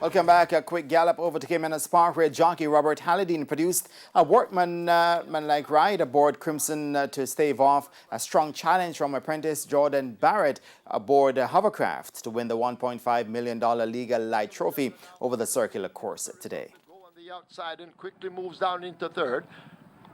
Welcome back. A quick gallop over to Caymanas Park where jockey Robert Halladine produced a workmanlike ride aboard Crimson to stave off a strong challenge from apprentice Jordan Barrett aboard Hovercraft to win the $1.5 million Legal Light Trophy over the circular course today. Go on the outside and quickly moves down into third.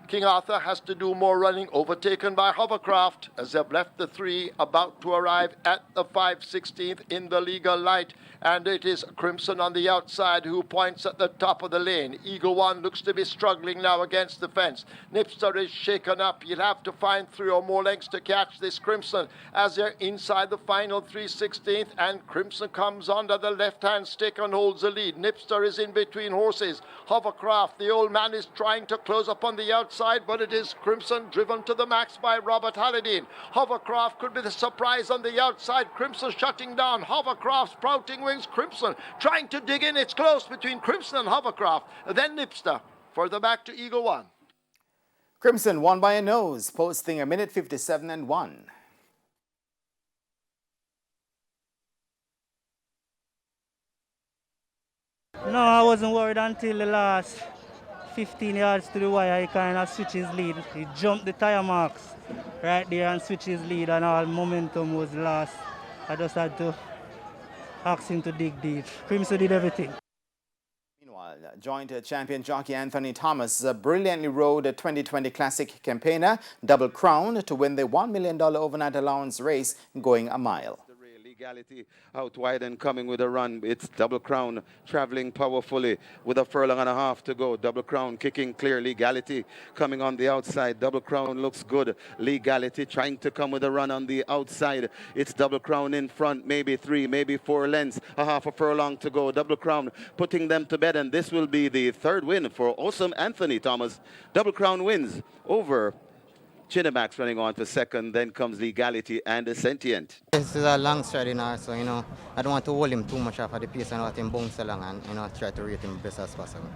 King Arthur has to do more running, overtaken by Hovercraft as they've left the 3, about to arrive at the 5/16th in the Legal Light. And it is Crimson on the outside who points at the top of the lane. Eagle One looks to be struggling now against the fence. Nipster is shaken up. You'll have to find 3 or more lengths to catch this Crimson as they're inside the final 3/16th. And Crimson comes under the left-hand stick and holds the lead. Nipster is in between horses. Hovercraft, the old man, is trying to close up on the outside, but it is Crimson driven to the max by Robert Halladine. Hovercraft could be the surprise on the outside. Crimson shutting down. Hovercraft sprouting wings. Crimson trying to dig in. It's close between Crimson and Hovercraft. Then Nipster further back to Eagle One. Crimson won by a nose, posting a minute 57 and 1. No, I wasn't worried until the last 15 yards to the wire. He kind of switched his lead. He jumped the tire marks right there and switched his lead, and all momentum was lost. I just had to ask him to dig deep. Crimson did everything. Meanwhile, joint champion jockey Anthony Thomas brilliantly rode a 2020 Classic Campaigner Double Crown to win the $1 million overnight allowance race going a mile. Legality out wide and coming with a run. It's Double Crown traveling powerfully with a furlong and a half to go. Double Crown kicking clear. Legality coming on the outside. Double Crown looks good. Legality trying to come with a run on the outside. It's Double Crown in front, maybe 3, maybe 4 lengths. A half a furlong to go. Double Crown putting them to bed, and this will be the 3rd win for awesome Anthony Thomas. Double Crown wins over Chinamax running on for 2nd, then comes Legality and the Sentient. This is a long stride, so, I don't want to hold him too much off of the pace and let him bounce along and, try to rate him best as possible.